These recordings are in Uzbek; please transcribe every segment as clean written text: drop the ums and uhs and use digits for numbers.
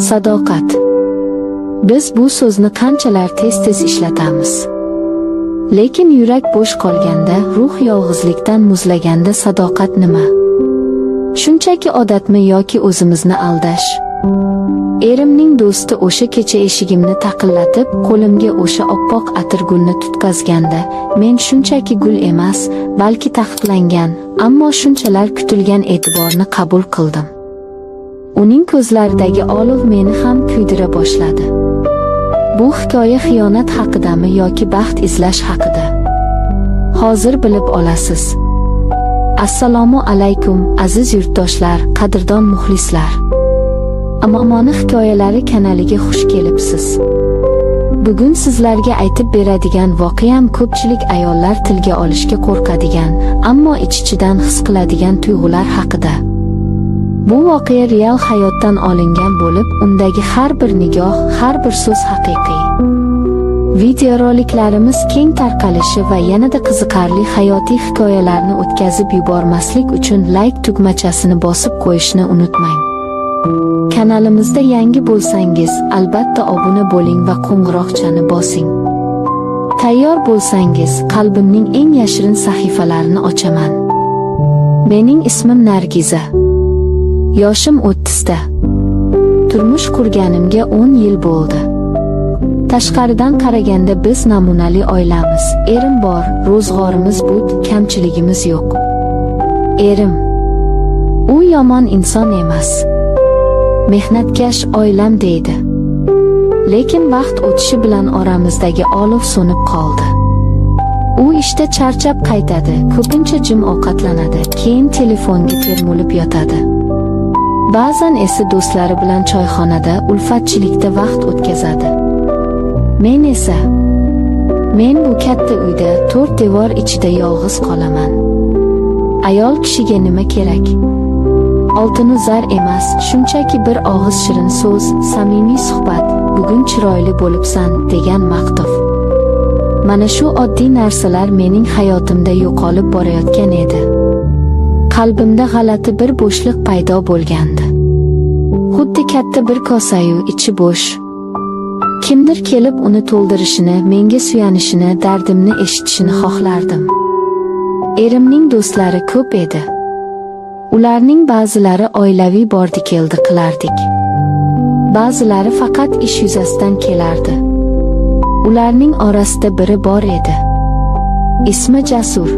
Sadoqat. Biz bu so'zni qanchalar tez-tez ishlatamiz. Lekin yurak bo'sh qolganda, ruh yolg'izlikdan muzlaganda sadoqat nima? Shunchaki odatmi yoki o'zimizni aldash? Erimning do'sti o'sha kecha eshigimni taqillatib, qo'limga o'sha oppoq atirgulni tutkazganda, men shunchaki gul emas, balki taqiqlangan, ammo shunchalar kutilgan e'tiborni qabul qildim. Uning ko'zlaridagi olov meni ham kuydira boshladi. Bu hikoya xiyonat haqidami yoki baxt izlash haqida? Hozir bilib olasiz. Assalomu alaykum, aziz yurtdoshlar, qadrdon muxlislar. Amomoni hikoyalari kanaliga xush kelibsiz. Bugun sizlarga aytib beradigan voqeam ko'pchilik ayollar tilga olishga qo'rqadigan, ammo ich-ichidan his qiladigan tuyg'ular haqida. Bu voqea real hayotdan olingan bo'lib, undagi har bir nigoh, har bir so'z haqiqiy. Videoroliklarimiz keng tarqalishi va yanada qiziqarli hayotiy hikoyalarni o'tkazib yubormaslik uchun like tugmachasini bosib qo'yishni unutmang. Kanalimizda yangi bo'lsangiz, albatta obuna bo'ling va qo'ng'iroqchani bosing. Tayyor bo'lsangiz, qalbimning eng yashirin sahifalarini ochaman. Mening ismim Nargiza. Yoshim 30 da. Turmush qurganimga 10 yil bo'ldi. Tashqaridan qaraganda biz namunali oilamiz. Erim bor, ro'zg'orimiz but, kamchiligimiz yo'q. Erim. U yomon inson emas. Mehnatkash oilam deydi. Lekin vaqt o'tishi bilan oramizdagi olov so'nib qoldi. U ishda charchab qaytadi, ko'pincha jim ovqatlanadi, keyin telefonga termulib yotadi. Ba'zan esa do'stlari bilan choyxonada, ulfatchilikda vaqt o'tkazadi. Men bu katta uyda, 4 devor ichida yolg'iz qolaman. Ayol kishiga nima kerak? Oltinu zar emas, shunchaki bir og'iz shirin so'z, samimiy suhbat, bugun chiroyli bo'libsan degan maqtov. Mana shu oddiy narsalar mening hayotimda yo'qolib borayotgan edi. Qalbimda g'alati bir bo'shliq paydo bo'lgandi. Xuddi katta bir kosayu ichi bo'sh. Kimdir kelib uni to'ldirishini, menga suyanishini, dardimni eshitishini xohlardim. Erimning do'stlari ko'p edi. Ularning ba'zilari oilaviy bordi-keldi qilardik. Ba'zilari faqat ish yuzasidan kelardi. Ularning orasida biri bor edi. Ismi Jasur.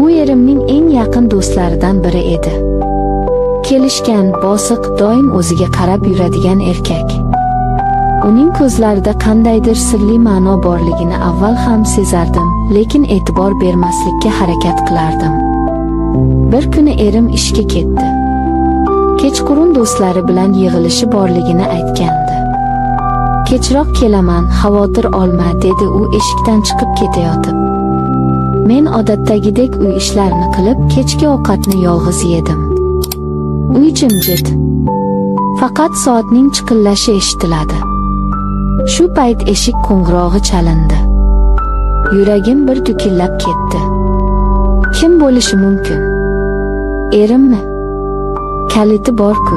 U erimning eng yaqin do'stlaridan biri edi. Kelishgan, bosiq, doim o'ziga qarab yuradigan erkak. Uning ko'zlarida qandaydir sirli ma'no borligini avval ham sezardim, lekin e'tibor bermaslikka harakat qilardim. Bir kuni erim ishga ketdi. Kechqurun do'stlari bilan yig'ilishi borligini aytgandi. Kechroq kelaman, xavotir olma, dedi u eshikdan chiqib ketayotib. Men odatdagidek uy ishlarini qilib, kechki ovqatni yolg'iz yedim. Uy jimjit. Faqat soatning chiqillashi eshitiladi. Shu payt eshik qo'ng'irog'i chalindi. Yuragim bir dukillab ketdi. Kim bo'lishi mumkin? Erimmi? Kaliti bor-ku.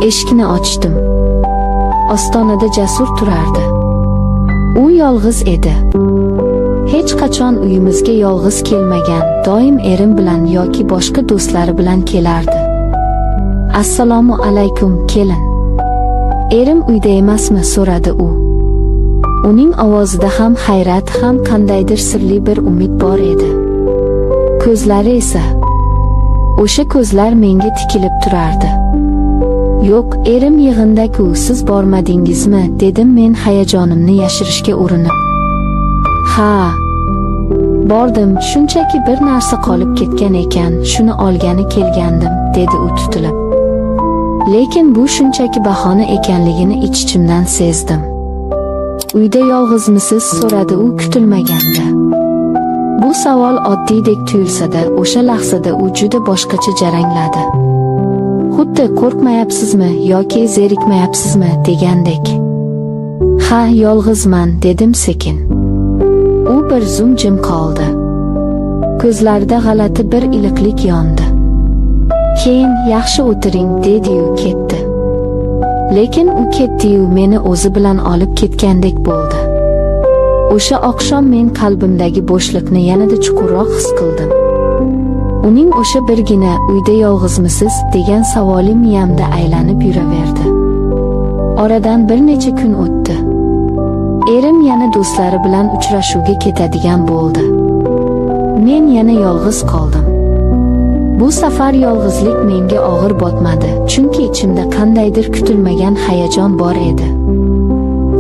Eshikni ochdim. Ostonada Jasur turardi. U yolg'iz edi. Hech qachon uyimizga yolg'iz kelmagan, doim erim bilan yoki boshqa do'stlari bilan kelardi. Assalomu alaykum, kelin. Erim uyda emasmi, so'radi u. Uning ovozida ham hayrat, ham qandaydir sirli bir umid bor edi. Ko'zlari esa, o'sha ko'zlar menga tikilib turardi. Yo'q, erim yig'inda-ku, siz bormadingizmi, dedim men hayajonimni yashirishga urinib. Ha, bordim, shunchaki bir narsa qolib ketgan ekan, shuni olgani kelgandim, dedi u tutilib. Lekin bu shunchaki bahona ekanligini ich-ichimdan sezdim. Uyda yolg'izmisiz, so'radi u kutilmaganda. Bu savol oddiydek tuyulsa-da, o'sha lahzada u juda boshqacha jarangladi. Xuddi qo'rqmayapsizmi yoki zerikmayapsizmi degandek. Ha, yolg'izman, dedim sekin. U bir zum jim qoldi. Ko'zlarida g'alati bir iliqlik yondi. Keyin yaxshi o'tiring, dedi-yu ketdi. Lekin u ketdi-yu meni o'zi bilan olib ketgandek bo'ldi. O'sha oqshom men qalbimdagi bo'shliqni yanada chuqurroq his qildim. Uning o'sha birgina "Uyda yolg'izmisiz?" degan savoli miyamda aylanib yuraverdi. Oradan bir necha kun o'tdi. Erim yana do'stlari bilan uchrashuvga ketadigan bo'ldi. Men yana yolg'iz qoldim. Bu safar yolg'izlik menga og'ir botmadi, chunki ichimda qandaydir kutilmagan hayajon bor edi.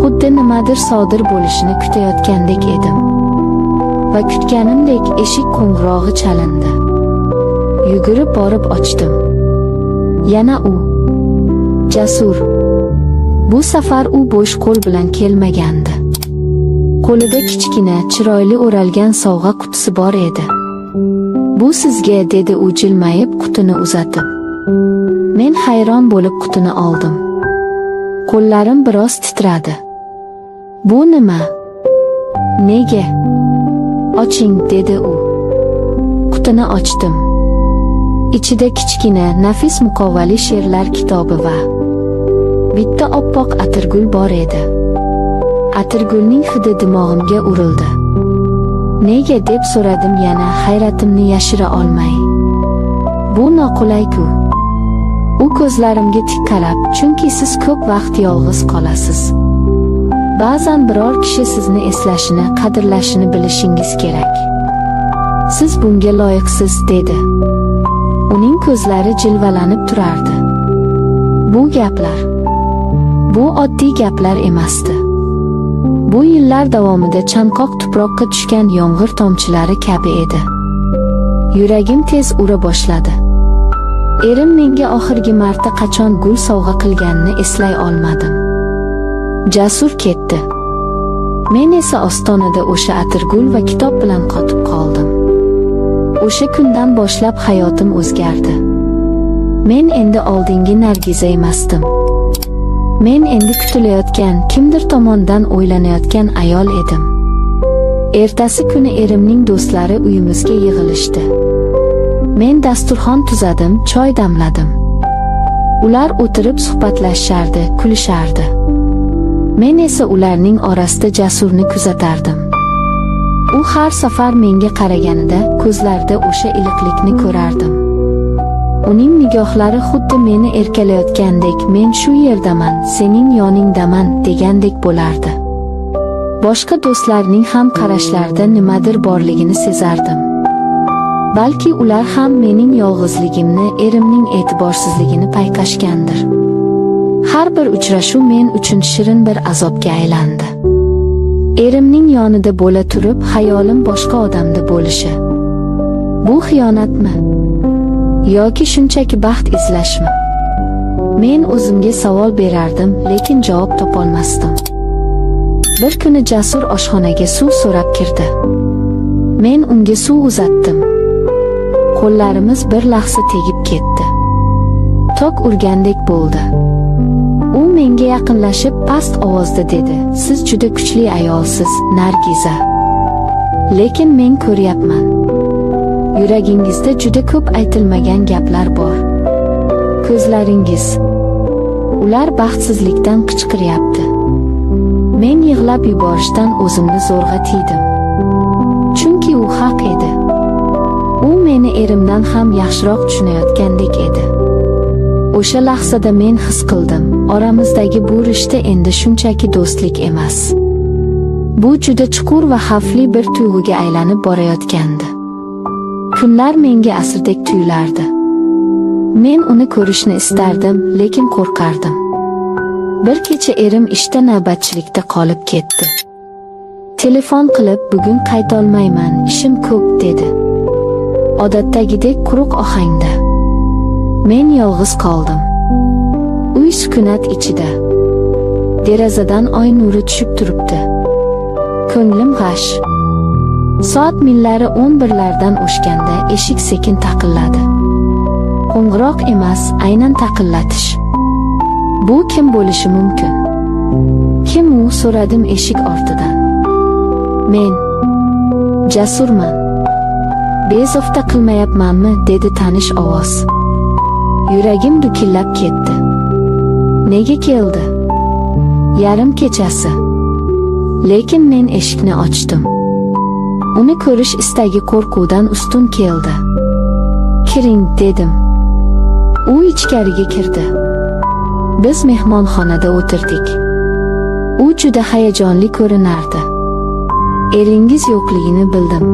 Xuddi nimadir sodir bo'lishini kutayotgandek edim. Va kutganimdek eshik qo'ng'irog'i chalindi. Yugurib borib ochdim. Yana u. Jasur. Bu safar u bo'sh qo'l bilan kelmagandi. Qo'lida kichkina, chiroyli o'ralgan sovg'a qutisi bor edi. "Bu sizga", dedi u jilmayib qutini uzatib. Men hayron bo'lib qutini oldim. Qo'llarim biroz titradi. "Bu nima? Nega?" "Oching", dedi u. Qutini ochdim. Ichida kichkina, nafis muqovali she'rlar kitobi va bitta oppoq atirgul bor edi. Atirgulning hidi dimog'imga urildi. "Nega?" deb so'radim yana, hayratimni yashira olmay. "Bu noqulay-ku." U ko'zlarimga tik qarab, "Chunki siz ko'p vaqt yolg'iz qolasiz. Ba'zan biror kishi sizni eslashini, qadrlashini bilishingiz kerak. Siz bunga loyiqsiz", dedi. Uning ko'zlari jilvalanib turardi. Bu gaplar, bu oddiy gaplar emasdi. Bu yillar davomida chanqoq tuproqqa tushgan yomg'ir tomchilari kabi edi. Yuragim tez ura boshladi. Erim menga oxirgi marta qachon gul sovg'a qilganini eslay olmadim. Jasur ketdi. Men esa ostonada o'sha atirgul va kitob bilan qotib qoldim. O'sha kundan boshlab hayotim o'zgardi. Men endi oldingi Nargiza emasdim. Men endi kutilayotgan, kimdir tomonidan o'ylanayotgan ayol edim. Ertasi kuni erimning do'stlari uyimizga yig'ilishdi. Men dasturxon tuzadim, choy damladim. Ular o'tirib suhbatlashardi, kulishardi. Men esa ularning orasida Jasurni kuzatardim. U har safar menga qaraganida ko'zlarida o'sha iliqlikni ko'rardim. Uning nigohlari xuddi meni erkalayotgandek, "Men shu yerdaman, sening yoningdaman" degandek bo'lardi. Boshqa do'stlarning ham qarashlarida nimadir borligini sezardim. Balki ular ham mening yolg'izligimni, erimning e'tiborsizligini payqashgandir. Har bir uchrashuv men uchun shirin bir azobga aylandi. Erimning yonida bo'la turib, xayolim boshqa odamda bo'lishi. Bu xiyonatmi? Yoki shunchaki baxt izlashmi? Men o'zimga savol berardim, lekin javob topolmasdim. Bir kuni Jasur oshxonaga suv so'rab kirdi. Men unga suv uzatdim. Qo'llarimiz bir lahza tegib ketdi. Tok urgandek bo'ldi. U menga yaqinlashib past ovozda dedi: "Siz juda kuchli ayolsiz, Nargiza. Lekin men ko'ryapman. Yuragingizda juda ko'p aytilmagan gaplar bor. Ko'zlaringiz, ular baxtsizlikdan qichqiryapti." Men yig'lab yuborishdan o'zimni zo'rg'a tiydim. Chunki u haq edi. U meni erimdan ham yaxshiroq tushunayotgandek edi. O'sha lahzada men his qildim, oramizdagi bu rishta endi shunchaki do'stlik emas. Bu juda chuqur va xavfli bir tuyg'uga aylanib borayotgandi. Kunlar menga asrdek tuyulardi. Men uni ko'rishni istardim, lekin qo'rqardim. Bir kecha erim ishda navbatchilikda qolib ketdi. Telefon qilib, "Bugun qaytolmayman, ishim ko'p", dedi. Odatdagidek quruq ohangda. Men yolg'iz qoldim. Uy sukunat ichida. Derazadan oy nuri tushib turibdi. Ko'nglim g'ash. Soat millari 11lardan o'shganda eshik sekin taqilladi. Qo'ng'iroq emas, aynan taqillatish. Bu kim bo'lishi mumkin? Kim u, so'radim eshik ortidan. Men Jasurman. Bezovta qilmayapmanmi, dedi tanish ovoz. Yuragim dukillab ketdi. Nega keldi? Yarim kechasi. Lekin men eshikni ochdim. Uni ko'rish istagi qo'rquvdan ustun keldi. Kiring, dedim. U ichkariga kirdi. Biz mehmonxonada o'tirdik. U juda hayajonli ko'rinardi. Eringiz yo'qligini bildim.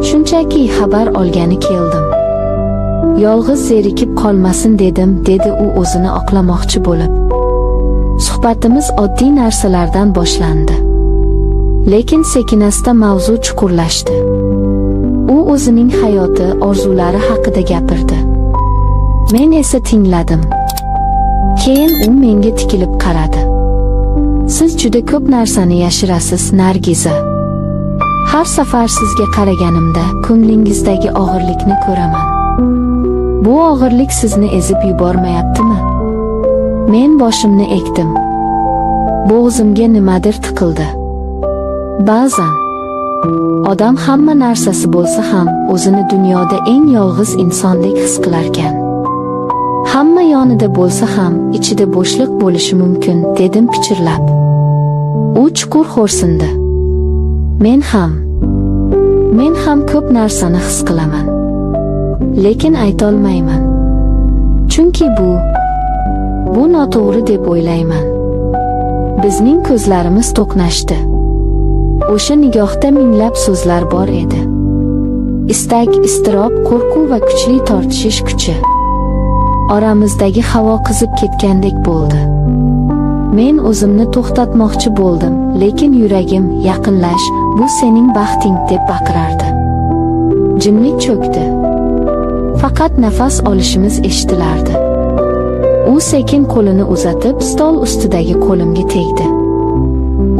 Shunchaki xabar olgani keldim. Yolg'iz zerikib qolmasin dedim, dedi u o'zini oqlamoqchi bo'lib. Suhbatimiz oddiy narsalardan boshlandi. Lekin sekinasta mavzu chuqurlashdi. U o'zining hayoti, orzulari haqida gapirdi. Men esa tingladim. Keyin u menga tikilib qaradi. Siz juda ko'p narsani yashirasiz, Nargiza. Har safar sizga qaraganimda ko'nglingizdagi og'irlikni ko'raman. Bu og'irlik sizni ezib yubormayaptimi? Men boshimni egdim. Bo'g'zimga nimadir tiqildi. Ba'zan odam hamma narsasi bo'lsa ham o'zini dunyoda eng yolg'iz insondek his qilarkan. Hamma yonida bo'lsa ham ichida bo'shliq bo'lishi mumkin, dedim pichirlab. U chuqur xo'rsindi. Men ham ko'p narsani his qilaman. Lekin aytolmayman. Chunki bu noto'g'ri deb o'ylayman. Bizning ko'zlarimiz to'qnashdi. O'sha nigohda minglab so'zlar bor edi. Istak, iztirob, qo'rquv va kuchli tortishish kuchi. Oramizdagi havo qizib ketgandek bo'ldi. Men o'zimni to'xtatmoqchi bo'ldim, lekin yuragim, yaqinlash, bu sening baxting, deb baqirardi. Jimlik cho'kdi. Faqat nafas olishimiz eshitilardi. U sekin qo'lini uzatib, stol ustidagi qo'limga tegdi.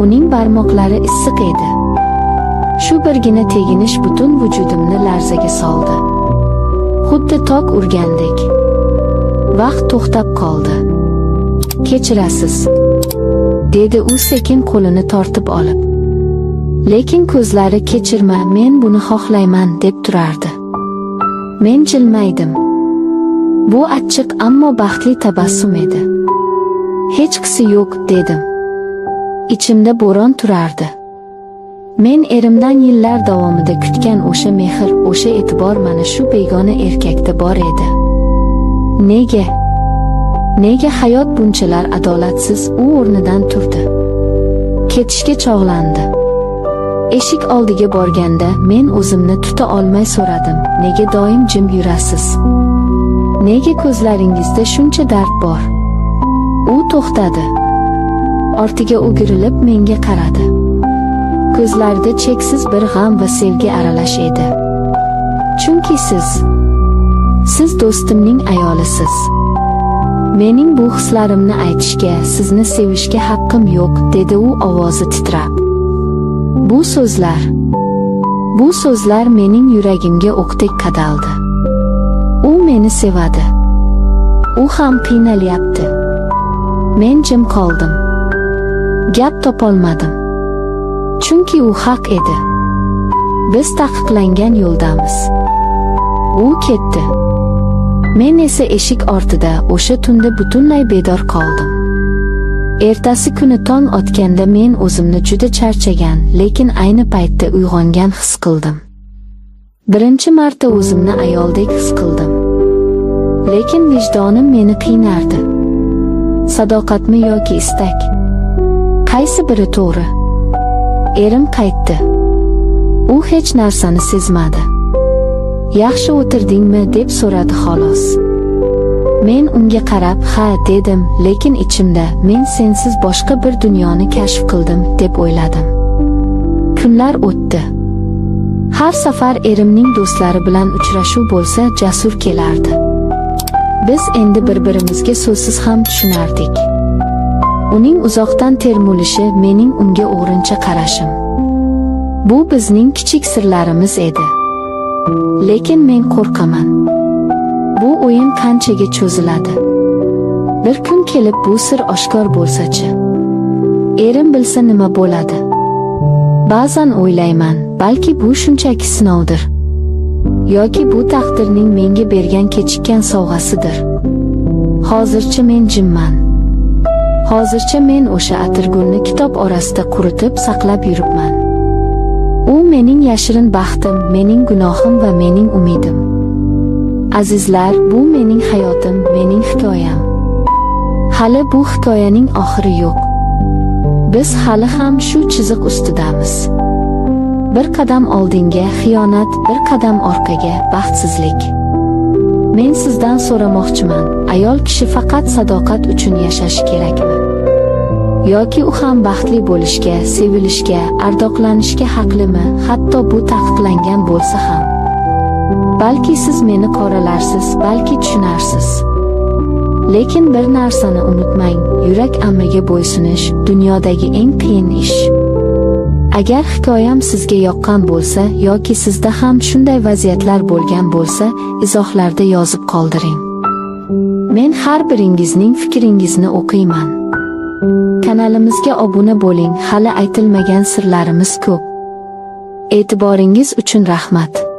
Uning barmoqlari issiq edi. Shu birgina teginish butun vujudimni larzaga soldi. Xuddi tok urgandek. Vaqt to'xtab qoldi. Kechirasiz, dedi u sekin qo'lini tortib olib. Lekin ko'zlari kechirma, men buni xohlayman, deb turardi. Men jilmaydim. Bu achchiq ammo baxtli tabassum edi. Hech qisi yo'q, dedim. Ichimda bo'ron turardi. Men erimdan yillar davomida kutgan o'sha mehr, o'sha e'tibor mana shu begona erkakda bor edi. Nega hayot bunchalar adolatsiz? U o'rnidan turdi. Ketishga chog'landi. Eshik oldiga borganda men o'zimni tuta olmay so'radim. Nega doim jim yurasiz? Nega ko'zlaringizda shuncha dard bor? U to'xtadi. Ortiga o'girilib menga qaradi. Ko'zlarida cheksiz bir g'am va sevgi aralash edi. Chunki siz do'stimning ayolisiz. Mening bu hislarimni aytishga, sizni sevishga haqqim yo'q, dedi u ovozi titrab. Bu so'zlar mening yuragimga o'qdek qadaldi. U meni sevadi. U ham qiynalyapti. Men jim qoldim. Gap topolmadim. Chunki u haq edi. Biz taqiqlangan yo'ldamiz. U ketdi. Men esa eshik ortida o'sha tunda butunlay bedor qoldim. Ertasi kuni tong otganda men o'zimni juda charchagan, lekin ayni paytda uyg'ongan his qildim. Birinchi marta o'zimni ayoldek his qildim. Lekin vijdonim meni qiynardi. Sadoqatmi yoki istak? Qaysi biri to'g'ri? Erim qaytdi. U hech narsani sezmadi. Yaxshi o'tirdingmi, deb so'radi xolos. Men unga qarab, ha, dedim, lekin ichimda men sensiz boshqa bir dunyoni kashf qildim, deb o'yladim. Kunlar o'tdi. Har safar erimning do'stlari bilan uchrashuv bo'lsa, Jasur kelardi. Biz endi bir-birimizga so'zsiz ham tushunardik. Uning uzoqdan termulishi, mening unga o'g'rincha qarashim. Bu bizning kichik sirlarimiz edi. Lekin men qo'rqaman. Bu o'yin qanchaga cho'ziladi? Bir kun kelib bu sir oshkor bo'lsa-chi? Erim bilsa nima bo'ladi? Ba'zan o'ylayman, balki bu shunchaki sinovdir. Yoki bu taqdirning menga bergan kechikkan sovg'asidir. Hozircha men jimman. Hozircha men o'sha atirgulni kitob orasida quritib saqlab yuribman. U mening yashirin baxtim, mening gunohim va mening umidim. Azizlar, bu mening hayotim, mening hikoyam. Hali bu hikoyaning oxiri yo'q. Biz hali ham shu chiziq ustidamiz. Bir qadam oldinga xiyonat, bir qadam orqaga baxtsizlik. Men sizdan so'ramoqchiman, ayol kishi faqat sadoqat uchun yashashi kerakmi? Yoki u ham baxtli bo'lishga, sevilishga, ardoqlanishga haqlimi, hatto bu taqiqlangan bo'lsa ham? Balki siz meni qoralarsiz, balki tushunarsiz. Lekin bir narsani unutmang, yurak amriga bo'ysunish dunyodagi eng qiyin ish. Agar hikoyam sizga yoqqan bo'lsa yoki sizda ham shunday vaziyatlar bo'lgan bo'lsa, izohlarda yozib qoldiring. Men har biringizning fikringizni o'qiyman. Kanalimizga obuna bo'ling, hali aytilmagan sirlarimiz ko'p. E'tiboringiz uchun rahmat.